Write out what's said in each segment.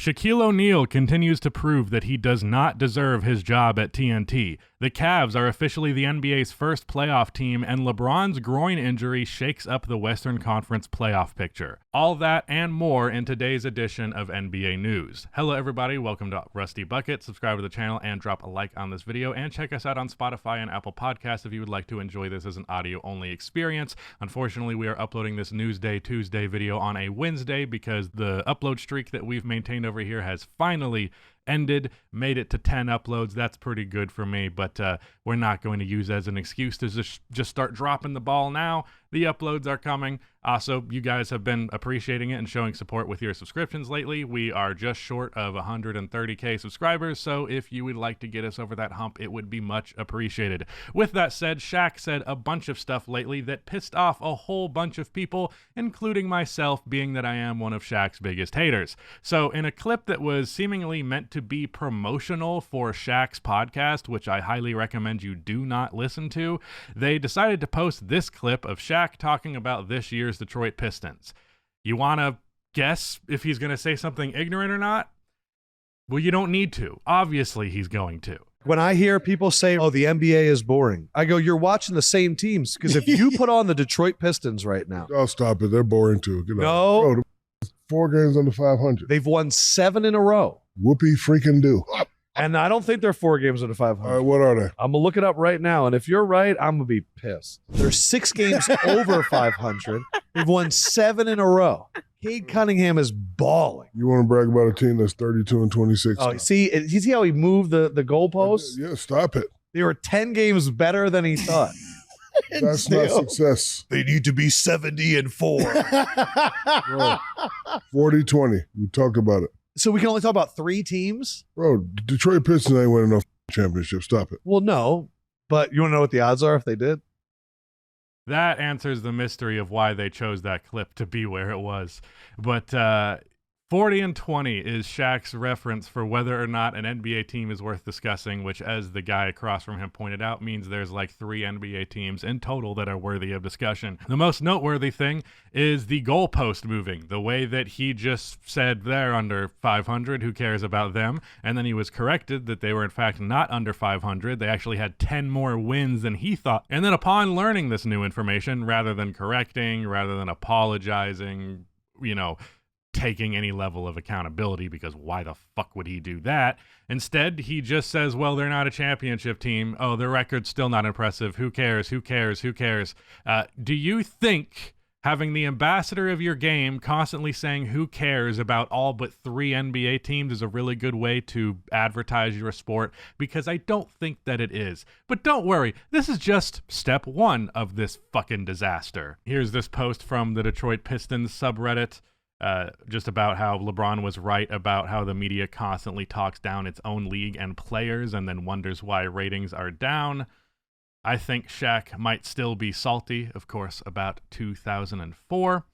Shaquille O'Neal continues to prove that he does not deserve his job at TNT. The Cavs are officially the NBA's first playoff team, and LeBron's groin injury shakes up the Western Conference playoff picture. All that and more in today's edition of NBA News. Hello everybody, welcome to Rusty Bucket. Subscribe to the channel and drop a like on this video, and check us out on Spotify and Apple Podcasts if you would like to enjoy this as an audio-only experience. Unfortunately, we are uploading this Newsday Tuesday video on a Wednesday because the upload streak that we've maintained over here has finally ended, made it to 10 uploads. That's pretty good for me, but we're not going to use as an excuse to just start dropping the ball now. The uploads are coming. Also, you guys have been appreciating it and showing support with your subscriptions lately. We are just short of 130K subscribers, so if you would like to get us over that hump, it would be much appreciated. With that said, Shaq said a bunch of stuff lately that pissed off a whole bunch of people, including myself, being that I am one of Shaq's biggest haters. So in a clip that was seemingly meant to be promotional for Shaq's podcast, which I highly recommend you do not listen to, they decided to post this clip of Shaq talking about this year's Detroit Pistons. You want to guess if he's going to say something ignorant or not? Well, you don't need to. Obviously, he's going to. When I hear people say, oh, the NBA is boring, I go, you're watching the same teams. Because if you put on the Detroit Pistons right now. Oh, stop it. They're boring too. No. Bro, 4 games under 500. They've won 7 in a row. Whoopee freaking do. And I don't think they're 4 games under 500. All right, what are they? I'm going to look it up right now. And if you're right, I'm going to be pissed. They're 6 games over 500. They've won 7 in a row. Cade Cunningham is balling. You want to brag about a team that's 32-26? Oh, you see how he moved the goalposts? Yeah, stop it. They were 10 games better than he thought. That's not success. They need to be 70-4. 40-20. We talked about it. So we can only talk about 3 teams? Bro, Detroit Pistons ain't winning no championship. Stop it. Well, no. But you want to know what the odds are if they did? That answers the mystery of why they chose that clip to be where it was. But 40-20 is Shaq's reference for whether or not an NBA team is worth discussing, which, as the guy across from him pointed out, means there's like 3 NBA teams in total that are worthy of discussion. The most noteworthy thing is the goalpost moving, the way that he just said they're under 500, who cares about them? And then he was corrected that they were in fact not under 500. They actually had 10 more wins than he thought. And then upon learning this new information, rather than correcting, rather than apologizing, taking any level of accountability, because why the fuck would he do that? Instead, he just says, well, they're not a championship team. Oh, their record's still not impressive. Who cares? Who cares? Who cares? Do you think having the ambassador of your game constantly saying who cares about all but 3 NBA teams is a really good way to advertise your sport? Because I don't think that it is. But don't worry, this is just step 1 of this fucking disaster. Here's this post from the Detroit Pistons subreddit. Just about how LeBron was right about how the media constantly talks down its own league and players and then wonders why ratings are down. I think Shaq might still be salty, of course, about 2004.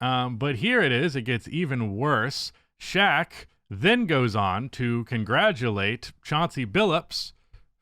But here it is. It gets even worse. Shaq then goes on to congratulate Chauncey Billups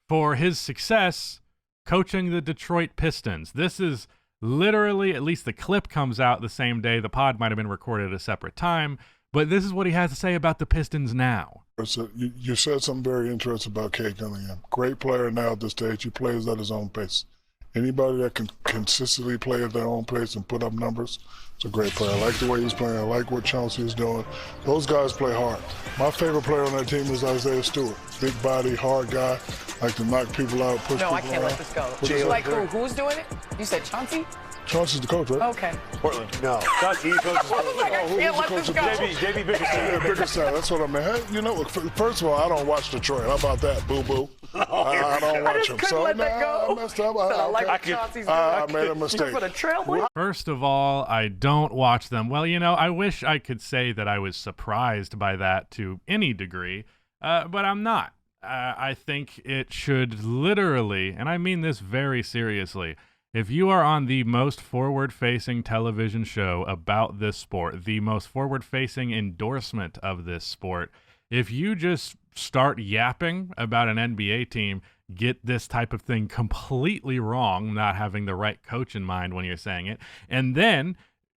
for his success coaching the Detroit Pistons. This is literally, at least the clip comes out the same day. The pod might have been recorded at a separate time, but this is what he has to say about the Pistons now. So you said something very interesting about Cade Cunningham. Great player now at this stage. He plays at his own pace. Anybody that can consistently play at their own pace and put up numbers, it's a great player. I like the way he's playing. I like what Chauncey is doing. Those guys play hard. My favorite player on that team is Isaiah Stewart. Big body, hard guy. Like to knock people out, push people around. No, I can't let this go. Like who's doing it? You said Chauncey? Chauncey's the coach, right? Okay. Portland. No. Chauncey, he coaches. I can't let this go. JB Bickerstaff. Yeah, Bickerstaff. That's what I mean. Hey, you know, first of all, I don't watch Detroit. How about that, boo-boo? I don't watch him. So let that go. I messed up. I made a mistake. For the trail. First of all, I don't watch them. Well, I wish I could say that I was surprised by that to any degree, but I'm not. I think it should literally, and I mean this very seriously, if you are on the most forward-facing television show about this sport, the most forward-facing endorsement of this sport, if you just start yapping about an NBA team, get this type of thing completely wrong, not having the right coach in mind when you're saying it, and then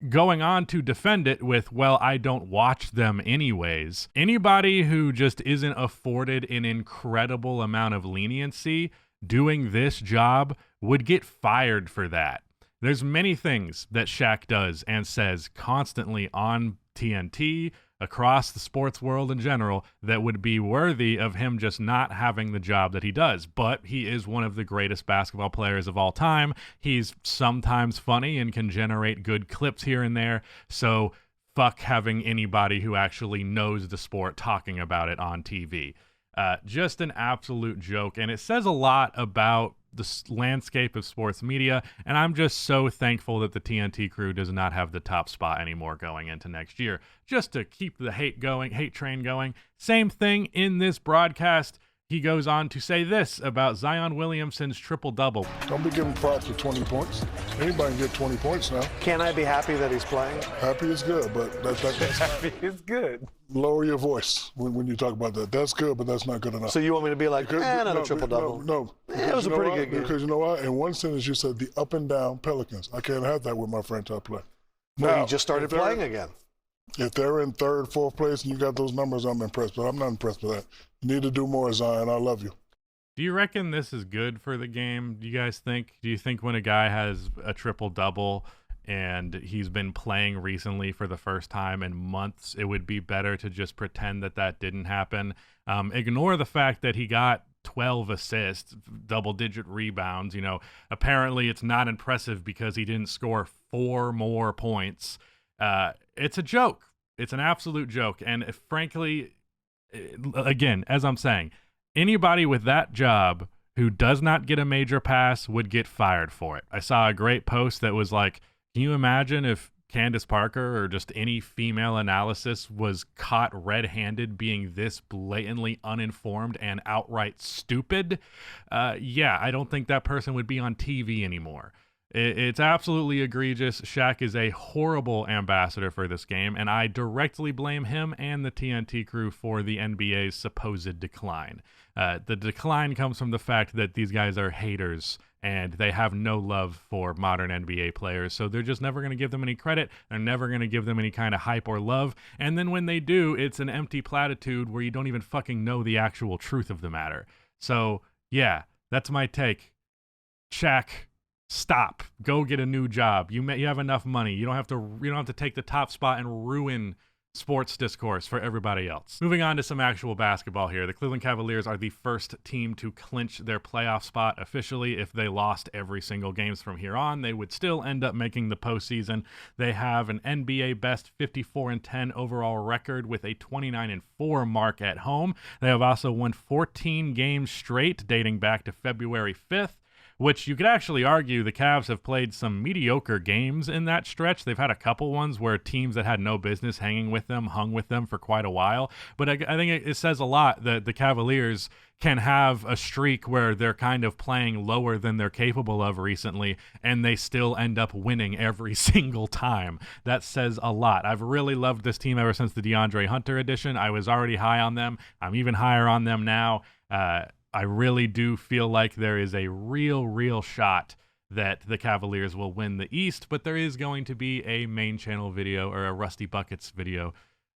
going on to defend it with, well, I don't watch them anyways. Anybody who just isn't afforded an incredible amount of leniency doing this job would get fired for that. There's many things that Shaq does and says constantly on TNT, across the sports world in general, that would be worthy of him just not having the job that he does. But he is one of the greatest basketball players of all time. He's sometimes funny and can generate good clips here and there. So fuck having anybody who actually knows the sport talking about it on TV. Just an absolute joke. And it says a lot about the landscape of sports media, and I'm just so thankful that the TNT crew does not have the top spot anymore going into next year, just to keep the hate train going. Same thing in this broadcast. He goes on to say this about Zion Williamson's triple-double. Don't be giving props for 20 points. Anybody can get 20 points now. Can I be happy that he's playing? Happy is good, but that's Happy is good. lower your voice when you talk about that. That's good, but that's not good enough. So you want me to be like, another triple-double? No. It was a pretty good game. Because you know what? In one sentence, you said the up and down Pelicans. I can't have that with my franchise play. Well, he just started playing again. If they're in third, fourth place, and you got those numbers, I'm impressed. But I'm not impressed with that. You need to do more, Zion. I love you. Do you reckon this is good for the game? Do you guys think? Do you think when a guy has a triple-double and he's been playing recently for the first time in months, it would be better to just pretend that that didn't happen? Ignore the fact that he got 12 assists, double-digit rebounds. You know, apparently it's not impressive because he didn't score 4 more points. It's a joke. It's an absolute joke. And frankly, again, as I'm saying, anybody with that job who does not get a major pass would get fired for it. I saw a great post that was like, can you imagine if Candace Parker or just any female analysis was caught red-handed being this blatantly uninformed and outright stupid? Yeah, I don't think that person would be on TV anymore. It's absolutely egregious. Shaq is a horrible ambassador for this game, and I directly blame him and the TNT crew for the NBA's supposed decline. The decline comes from the fact that these guys are haters, and they have no love for modern NBA players, so they're just never going to give them any credit. They're never going to give them any kind of hype or love, and then when they do, it's an empty platitude where you don't even fucking know the actual truth of the matter. So, yeah, that's my take. Shaq, stop. Go get a new job. You have enough money. You don't have to take the top spot and ruin sports discourse for everybody else. Moving on to some actual basketball here. The Cleveland Cavaliers are the first team to clinch their playoff spot officially. If they lost every single games from here on, they would still end up making the postseason. They have an NBA best 54-10 overall record with a 29-4 mark at home. They have also won 14 games straight dating back to February 5th. Which you could actually argue the Cavs have played some mediocre games in that stretch. They've had a couple ones where teams that had no business hung with them for quite a while. But I think it says a lot that the Cavaliers can have a streak where they're kind of playing lower than they're capable of recently, and they still end up winning every single time. That says a lot. I've really loved this team ever since the DeAndre Hunter edition. I was already high on them. I'm even higher on them now. I really do feel like there is a real shot that the Cavaliers will win the East, but there is going to be a main channel video or a Rusty Buckets video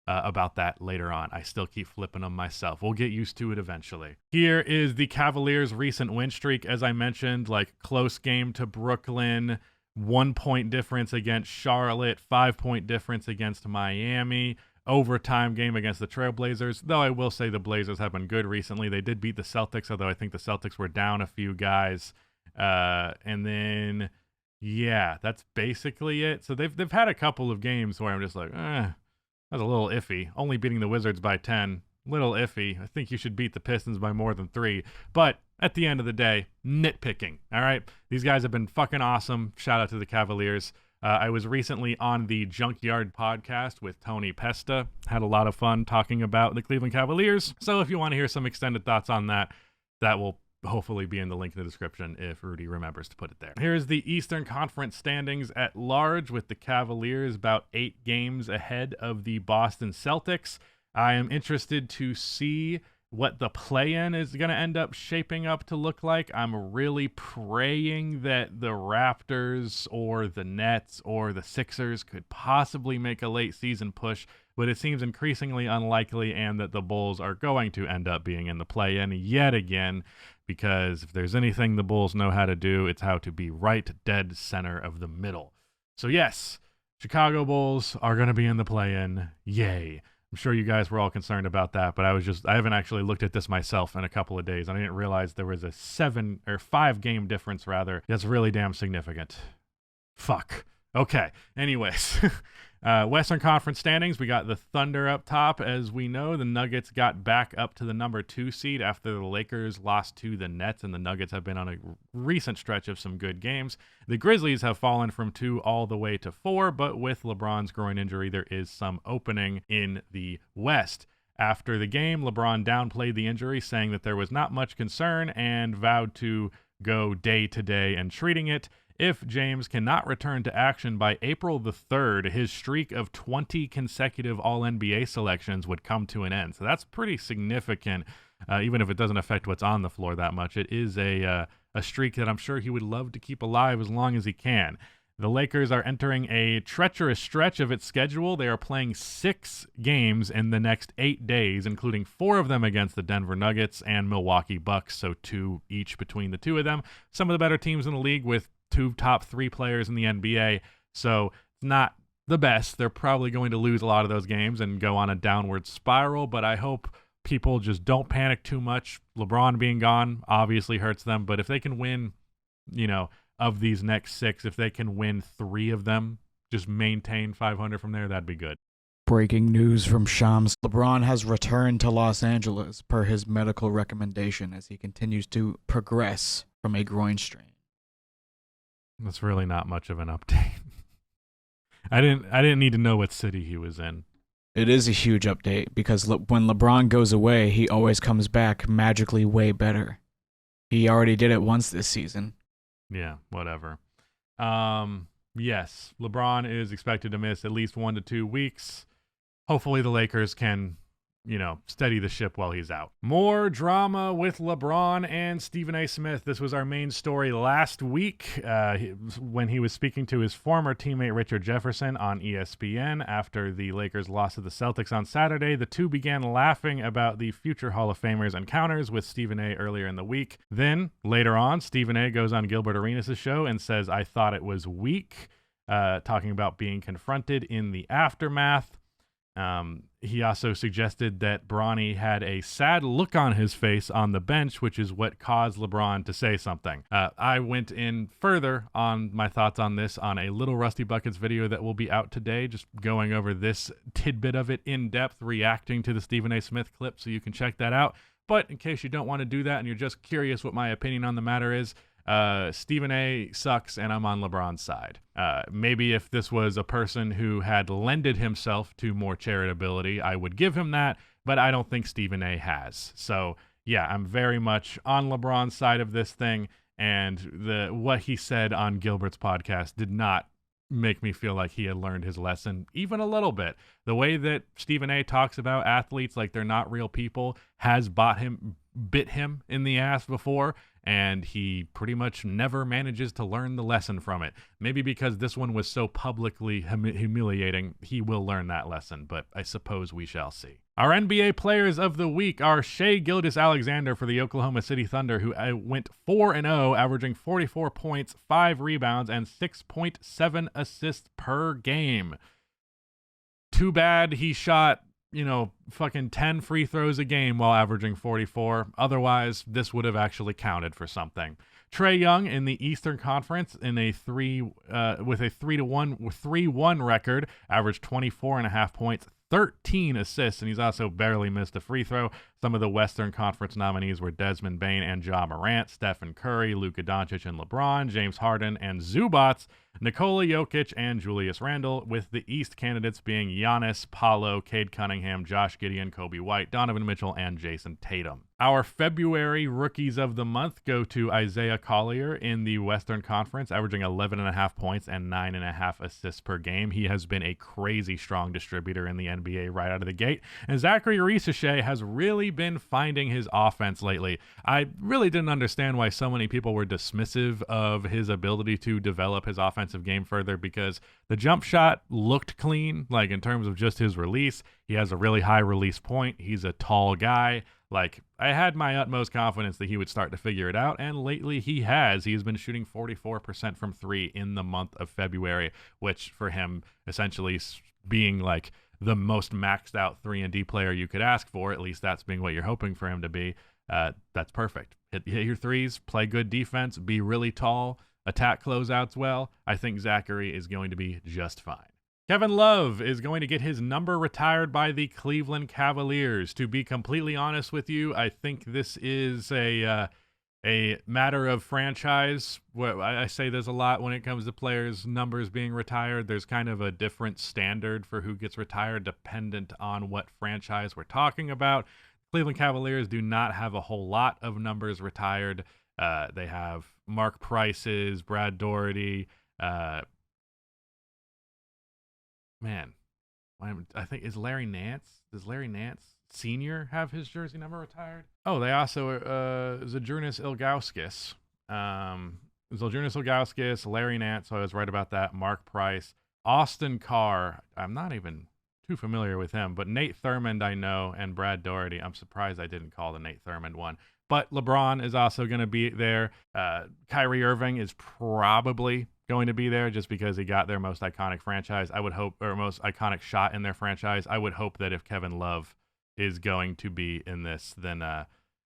about that later on. I still keep flipping them myself. We'll get used to it eventually. Here is the Cavaliers' recent win streak. As I mentioned, like close game to Brooklyn, 1 point difference against Charlotte, 5 point difference against Miami, overtime game against the Trailblazers, though I will say the Blazers have been good recently. They did beat the Celtics, although I think the Celtics were down a few guys. And then, yeah, that's basically it. So they've had a couple of games where I'm just like, that's a little iffy. Only beating the Wizards by 10, little iffy. I think you should beat the Pistons by more than 3. But at the end of the day, nitpicking, all right? These guys have been fucking awesome. Shout out to the Cavaliers. I was recently on the Junkyard podcast with Tony Pesta. Had a lot of fun talking about the Cleveland Cavaliers. So if you want to hear some extended thoughts on that, that will hopefully be in the link in the description if Rudy remembers to put it there. Here's the Eastern Conference standings at large, with the Cavaliers about 8 games ahead of the Boston Celtics. I am interested to see what the play-in is going to end up shaping up to look like. I'm really praying that the Raptors or the Nets or the Sixers could possibly make a late season push, but it seems increasingly unlikely, and that the Bulls are going to end up being in the play-in yet again, because if there's anything the Bulls know how to do, it's how to be right dead center of the middle. So yes, Chicago Bulls are going to be in the play-in. Yay. I'm sure you guys were all concerned about that, but I haven't actually looked at this myself in a couple of days. I didn't realize there was a 5 game difference rather. That's really damn significant. Fuck. Okay. Anyways, Western Conference standings, we got the Thunder up top. As we know, the Nuggets got back up to the number 2 seed after the Lakers lost to the Nets, and the Nuggets have been on a recent stretch of some good games. The Grizzlies have fallen from 2 all the way to 4, but with LeBron's groin injury, there is some opening in the West. After the game, LeBron downplayed the injury, saying that there was not much concern and vowed to go day to day and treating it. If James cannot return to action by April the 3rd, his streak of 20 consecutive All-NBA selections would come to an end. So that's pretty significant, even if it doesn't affect what's on the floor that much. It is a streak that I'm sure he would love to keep alive as long as he can. The Lakers are entering a treacherous stretch of its schedule. They are playing 6 games in the next 8 days, including 4 of them against the Denver Nuggets and Milwaukee Bucks, so 2 each between the 2 of them. Some of the better teams in the league with 2 top 3 players in the NBA, so it's not the best. They're probably going to lose a lot of those games and go on a downward spiral, but I hope people just don't panic too much. LeBron being gone obviously hurts them, but if they can win, of these next 6, if they can win 3 of them, just maintain 500 from there, that'd be good. Breaking news from Shams. LeBron has returned to Los Angeles per his medical recommendation as he continues to progress from a groin strain. That's really not much of an update. I didn't need to know what city he was in. It is a huge update because when LeBron goes away, he always comes back magically way better. He already did it once this season. Yeah, whatever. Yes, LeBron is expected to miss at least 1 to 2 weeks. Hopefully the Lakers can, steady the ship while he's out. More drama with LeBron and Stephen A. Smith. This was our main story last week when he was speaking to his former teammate Richard Jefferson on ESPN after the Lakers lost to the Celtics on Saturday. The two began laughing about the future Hall of Famers encounters with Stephen A. earlier in the week. Then, later on, Stephen A. goes on Gilbert Arenas' show and says, "I thought it was weak," talking about being confronted in the aftermath. He also suggested that Bronny had a sad look on his face on the bench, which is what caused LeBron to say something. I went in further on my thoughts on this on a Little Rusty Buckets video that will be out today, just going over this tidbit of it in depth, reacting to the Stephen A. Smith clip, so you can check that out. But in case you don't want to do that and you're just curious what my opinion on the matter is, Stephen A. sucks and I'm on LeBron's side. Maybe if this was a person who had lended himself to more charitability, I would give him that, but I don't think Stephen A. has. So yeah, I'm very much on LeBron's side of this thing, and what he said on Gilbert's podcast did not make me feel like he had learned his lesson even a little bit. The way that Stephen A. talks about athletes like they're not real people has bit him in the ass before, and he pretty much never manages to learn the lesson from it. Maybe because this one was so publicly humiliating, he will learn that lesson, but I suppose we shall see. Our NBA players of the week are Shai Gilgeous-Alexander for the Oklahoma City Thunder, who went 4-0, averaging 44 points, 5 rebounds, and 6.7 assists per game. Too bad he shot fucking 10 free throws a game while averaging 44. Otherwise, this would have actually counted for something. Trae Young in the Eastern Conference with a 3-1 record, averaged 24.5 points, 13 assists, and he's also barely missed a free throw. Some of the Western Conference nominees were Desmond Bane and Ja Morant, Stephen Curry, Luka Doncic and LeBron, James Harden and Zubats. Nikola Jokic and Julius Randle, with the East candidates being Giannis, Paolo, Cade Cunningham, Josh Gideon, Kobe White, Donovan Mitchell, and Jason Tatum. Our February Rookies of the Month go to Isaiah Collier in the Western Conference, averaging 11.5 points and 9.5 assists per game. He has been a crazy strong distributor in the NBA right out of the gate. And Zachary Risichet has really been finding his offense lately. I really didn't understand why so many people were dismissive of his ability to develop his offensive game further, because the jump shot looked clean, like in terms of just his release. He has a really high release point. He's a tall guy. Like, I had my utmost confidence that he would start to figure it out, and lately he has. He has been shooting 44% from three in the month of February, which for him, essentially being like the most maxed out 3-and-D player you could ask for, at least that's being what you're hoping for him to be, that's perfect. Hit your threes, play good defense, be really tall, attack closeouts well. I think Zachary is going to be just fine. Kevin Love is going to get his number retired by the Cleveland Cavaliers. To be completely honest with you, I think this is a matter of franchise. I say there's a lot when it comes to players' numbers being retired. There's kind of a different standard for who gets retired dependent on what franchise we're talking about. Cleveland Cavaliers do not have a whole lot of numbers retired. They have Mark Price's, Brad Daugherty, I think is Larry Nance. Does Larry Nance Sr. have his jersey number retired? Oh, they also Zydrunas Ilgauskas. Zydrunas Ilgauskas, Larry Nance, so I was right about that. Mark Price, Austin Carr. I'm not even too familiar with him, but Nate Thurmond I know, and Brad Daugherty. I'm surprised I didn't call the Nate Thurmond one. But LeBron is also going to be there. Kyrie Irving is probably going to be there just because he got their most iconic franchise. I would hope, or most iconic shot in their franchise. I would hope that if Kevin Love is going to be in this, then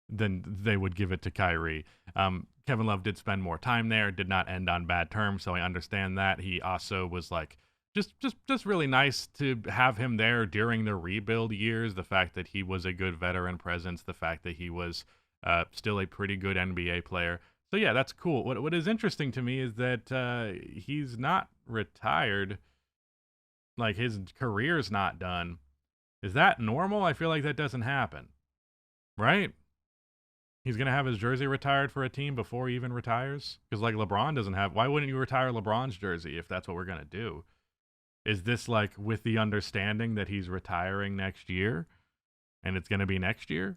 they would give it to Kyrie. Kevin Love did spend more time there, did not end on bad terms, so I understand that. He also was like just really nice to have him there during the rebuild years. The fact that he was a good veteran presence, the fact that he was still a pretty good NBA player. So yeah, that's cool. What is interesting to me is that he's not retired. Like, his career's not done. Is that normal? I feel like that doesn't happen, right? He's going to have his jersey retired for a team before he even retires? Because, like, LeBron doesn't have... Why wouldn't you retire LeBron's jersey if that's what we're going to do? Is this, like, with the understanding that he's retiring next year? And it's going to be next year?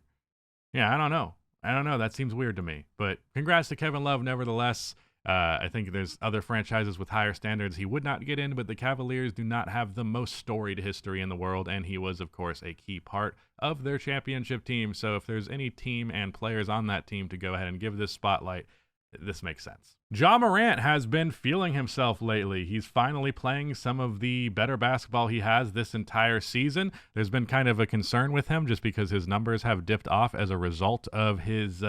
Yeah, I don't know. That seems weird to me. But congrats to Kevin Love, nevertheless. I think there's other franchises with higher standards he would not get in, but the Cavaliers do not have the most storied history in the world, and he was, of course, a key part of their championship team. So if there's any team and players on that team to go ahead and give this spotlight, this makes sense. Ja Morant has been feeling himself lately. He's finally playing some of the better basketball he has this entire season. There's been kind of a concern with him just because his numbers have dipped off as a result of his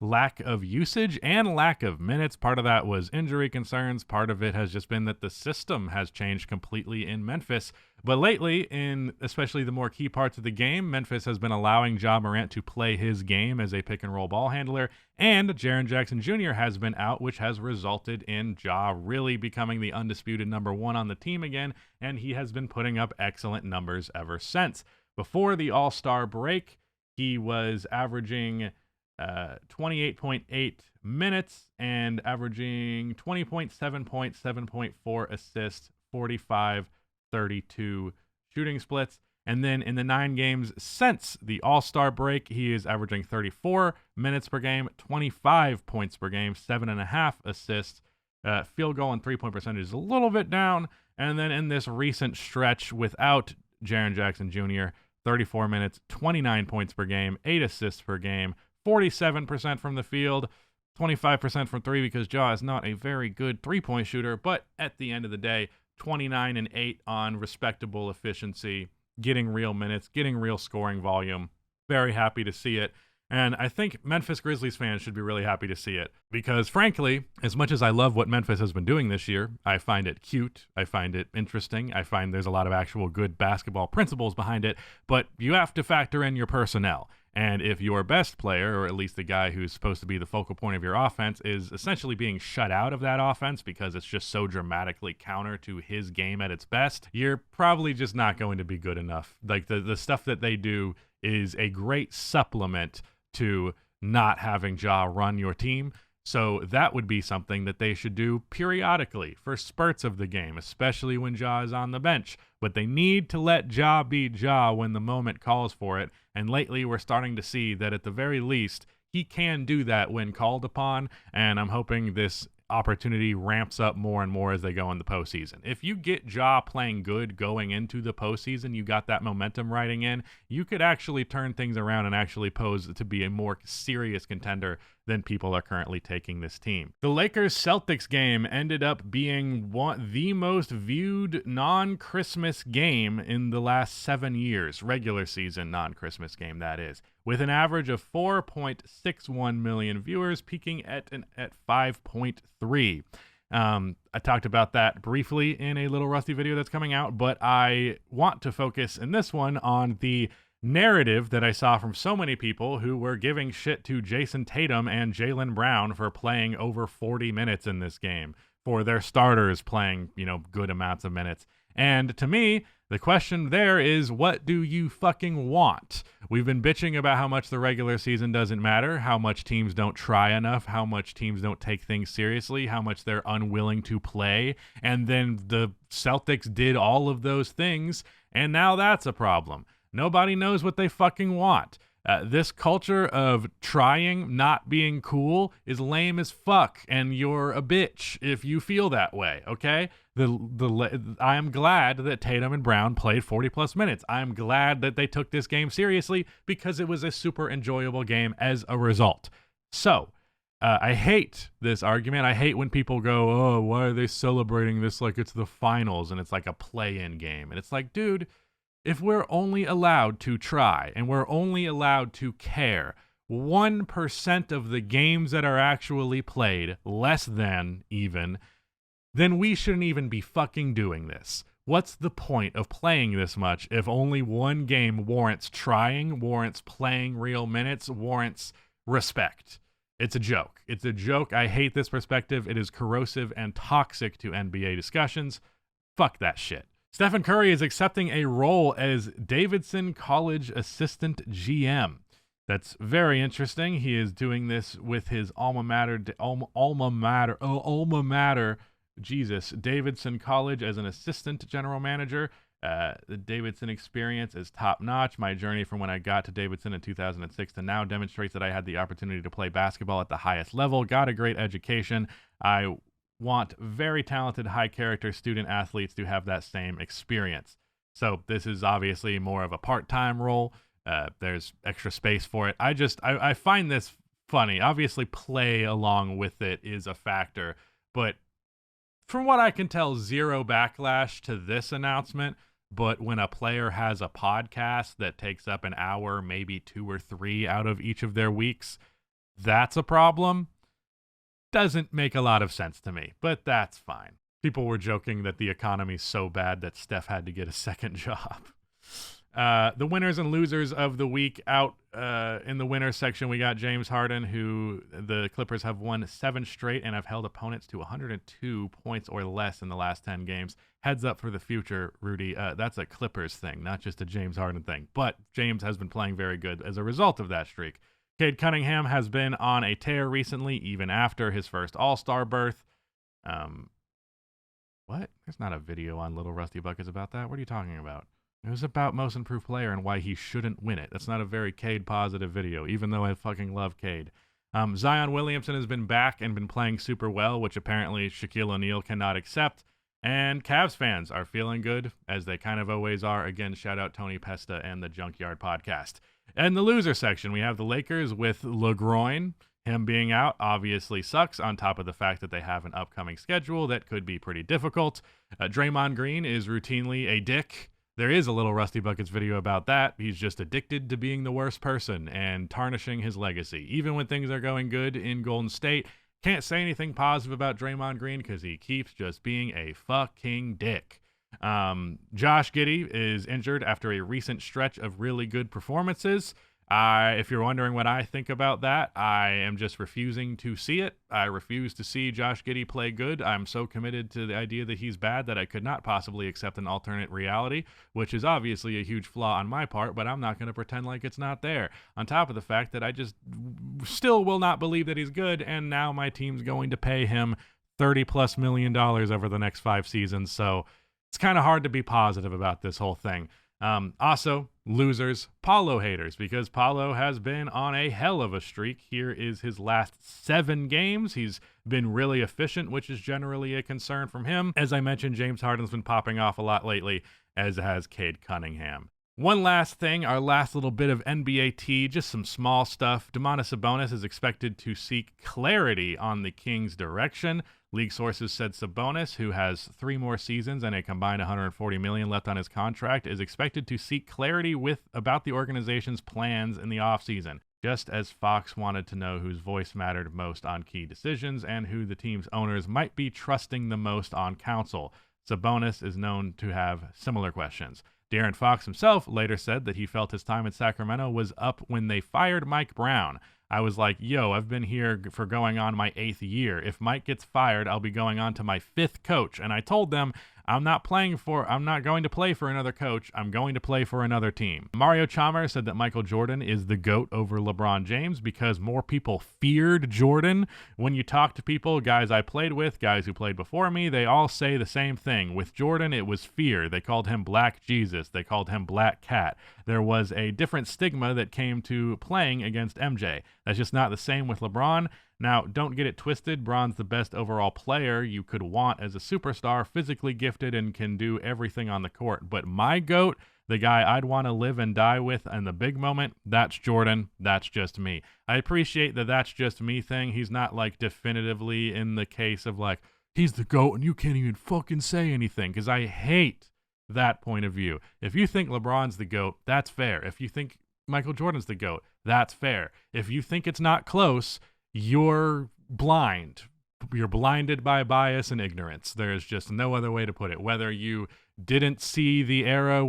lack of usage and lack of minutes. Part of that was injury concerns. Part of it has just been that the system has changed completely in Memphis. But lately, in especially the more key parts of the game, Memphis has been allowing Ja Morant to play his game as a pick-and-roll ball handler, and Jaren Jackson Jr. has been out, which has resulted in Ja really becoming the undisputed number one on the team again, and he has been putting up excellent numbers ever since. Before the All-Star break, he was averaging 28.8 minutes and averaging 20.7 points, 7.4 assists, 45-32 shooting splits. And then in the 9 games since the All-Star break, he is averaging 34 minutes per game, 25 points per game, 7.5 assists. Field goal and three-point percentage is a little bit down. And then in this recent stretch without Jaren Jackson Jr., 34 minutes, 29 points per game, 8 assists per game, 47% from the field, 25% from three, because Ja is not a very good three-point shooter, but at the end of the day, 29 and 8 on respectable efficiency, getting real minutes, getting real scoring volume. Very happy to see it. And I think Memphis Grizzlies fans should be really happy to see it because, frankly, as much as I love what Memphis has been doing this year, I find it cute. I find it interesting. I find there's a lot of actual good basketball principles behind it, but you have to factor in your personnel. And if your best player, or at least the guy who's supposed to be the focal point of your offense, is essentially being shut out of that offense because it's just so dramatically counter to his game at its best, you're probably just not going to be good enough. Like the stuff that they do is a great supplement to not having Ja run your team. So that would be something that they should do periodically for spurts of the game, especially when Ja is on the bench. But they need to let Ja be Ja when the moment calls for it. And lately we're starting to see that at the very least, he can do that when called upon. And I'm hoping this opportunity ramps up more and more as they go in the postseason. If you get Ja playing good going into the postseason, you got that momentum riding in, you could actually turn things around and actually pose to be a more serious contender than people are currently taking this team. The Lakers-Celtics game ended up being the most viewed non-Christmas game in the last 7 years, regular season non-Christmas game that is, with an average of 4.61 million viewers, peaking at 5.3. I talked about that briefly in a Little Rusty video that's coming out, but I want to focus in this one on the narrative that I saw from so many people who were giving shit to Jason Tatum and Jaylen Brown for playing over 40 minutes in this game, for their starters playing, good amounts of minutes. And to me, the question there is, what do you fucking want? We've been bitching about how much the regular season doesn't matter, how much teams don't try enough, how much teams don't take things seriously, how much they're unwilling to play. And then the Celtics did all of those things, and now that's a problem. Nobody knows what they fucking want. This culture of trying, not being cool, is lame as fuck, and you're a bitch if you feel that way, okay? I am glad that Tatum and Brown played 40-plus minutes. I'm glad that they took this game seriously because it was a super enjoyable game as a result. So, I hate this argument. I hate when people go, oh, why are they celebrating this like it's the finals and it's like a play-in game? And it's like, dude, if we're only allowed to try and we're only allowed to care 1% of the games that are actually played, less than even, then we shouldn't even be fucking doing this. What's the point of playing this much if only one game warrants trying, warrants playing real minutes, warrants respect? It's a joke. It's a joke. I hate this perspective. It is corrosive and toxic to NBA discussions. Fuck that shit. Stephen Curry is accepting a role as Davidson College assistant GM. That's very interesting. He is doing this with his alma mater, Davidson College, as an assistant general manager. The Davidson experience is top-notch. My journey from when I got to Davidson in 2006 to now demonstrates that I had the opportunity to play basketball at the highest level, got a great education. I want very talented, high-character student athletes to have that same experience. So this is obviously more of a part-time role. There's extra space for it. I find this funny. Obviously, play along with it is a factor, but from what I can tell, zero backlash to this announcement. But when a player has a podcast that takes up an hour, maybe 2 or 3 out of each of their weeks, that's a problem. Doesn't make a lot of sense to me, but that's fine. People were joking that the economy's so bad that Steph had to get a second job. The winners and losers of the week out in the winners section, we got James Harden, who the Clippers have won 7 straight and have held opponents to 102 points or less in the last 10 games. Heads up for the future, Rudy. That's a Clippers thing, not just a James Harden thing. But James has been playing very good as a result of that streak. Cade Cunningham has been on a tear recently, even after his first All-Star berth. What? There's not a video on Little Rusty Buckets about that. What are you talking about? It was about most improved player and why he shouldn't win it. That's not a very Cade positive video, even though I fucking love Cade. Zion Williamson has been back and been playing super well, which apparently Shaquille O'Neal cannot accept. And Cavs fans are feeling good, as they kind of always are. Again, shout out Tony Pesta and the Junkyard Podcast. And the loser section, we have the Lakers with LeGroin. Him being out obviously sucks, on top of the fact that they have an upcoming schedule that could be pretty difficult. Draymond Green is routinely a dick. There is a Little Rusty Buckets video about that. He's just addicted to being the worst person and tarnishing his legacy. Even when things are going good in Golden State, can't say anything positive about Draymond Green because he keeps just being a fucking dick. Josh Giddey is injured after a recent stretch of really good performances. If you're wondering what I think about that, I am just refusing to see it. I refuse to see Josh Giddey play good. I'm so committed to the idea that he's bad that I could not possibly accept an alternate reality, which is obviously a huge flaw on my part, but I'm not going to pretend like it's not there. On top of the fact that I just still will not believe that he's good, and now my team's going to pay him $30+ million over the next 5 seasons, so it's kind of hard to be positive about this whole thing. Also, losers, Paulo haters, because Paulo has been on a hell of a streak. Here is his last 7 games. He's been really efficient, which is generally a concern from him. As I mentioned, James Harden's been popping off a lot lately, as has Cade Cunningham. One last thing, our last little bit of NBA tea, just some small stuff. Domantas Sabonis is expected to seek clarity on the Kings' direction. League sources said Sabonis, who has 3 more seasons and a combined $140 million left on his contract, is expected to seek clarity about the organization's plans in the offseason, just as Fox wanted to know whose voice mattered most on key decisions and who the team's owners might be trusting the most on counsel. Sabonis is known to have similar questions. De'Aaron Fox himself later said that he felt his time in Sacramento was up when they fired Mike Brown. I was like, yo, I've been here for going on my 8th year. If Mike gets fired, I'll be going on to my 5th coach. And I told them, I'm not going to play for another coach. I'm going to play for another team. Mario Chalmers said that Michael Jordan is the GOAT over LeBron James because more people feared Jordan. When you talk to people, guys I played with, guys who played before me, they all say the same thing. With Jordan, it was fear. They called him Black Jesus. They called him Black Cat. There was a different stigma that came to playing against MJ. That's just not the same with LeBron. Now, don't get it twisted. Bron's the best overall player you could want as a superstar, physically gifted and can do everything on the court. But my GOAT, the guy I'd want to live and die with in the big moment, that's Jordan. That's just me. I appreciate the that's just me thing. He's not like definitively in the case of like, he's the GOAT and you can't even fucking say anything, because I hate that point of view. If you think LeBron's the GOAT, that's fair. If you think Michael Jordan's the GOAT, that's fair. If you think it's not close, you're blind. You're blinded by bias and ignorance. There's just no other way to put it. Whether you didn't see the era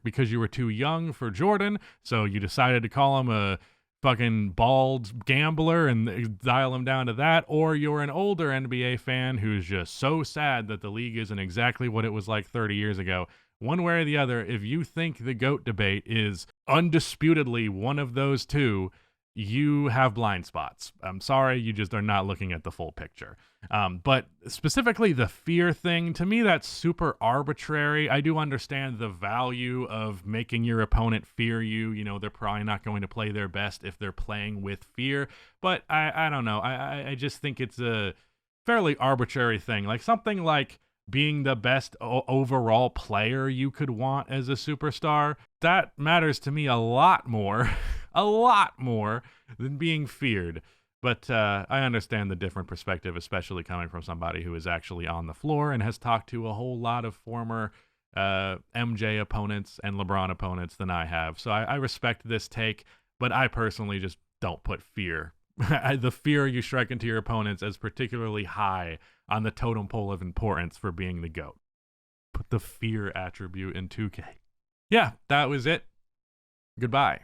because you were too young for Jordan, so you decided to call him a fucking bald gambler and dial him down to that, or you're an older NBA fan who's just so sad that the league isn't exactly what it was like 30 years ago. One way or the other, if you think the GOAT debate is undisputedly one of those two, you have blind spots. I'm sorry, you just are not looking at the full picture. But specifically the fear thing, to me, that's super arbitrary. I do understand the value of making your opponent fear you. You know, they're probably not going to play their best if they're playing with fear. But I don't know. I just think it's a fairly arbitrary thing. Like something like being the best overall player you could want as a superstar, that matters to me a lot more, a lot more than being feared. But I understand the different perspective, especially coming from somebody who is actually on the floor and has talked to a whole lot of former MJ opponents and LeBron opponents than I have. So I respect this take, but I personally just don't put fear, the fear you strike into your opponents, as particularly high on the totem pole of importance for being the GOAT. Put the fear attribute in 2K. Yeah, that was it. Goodbye.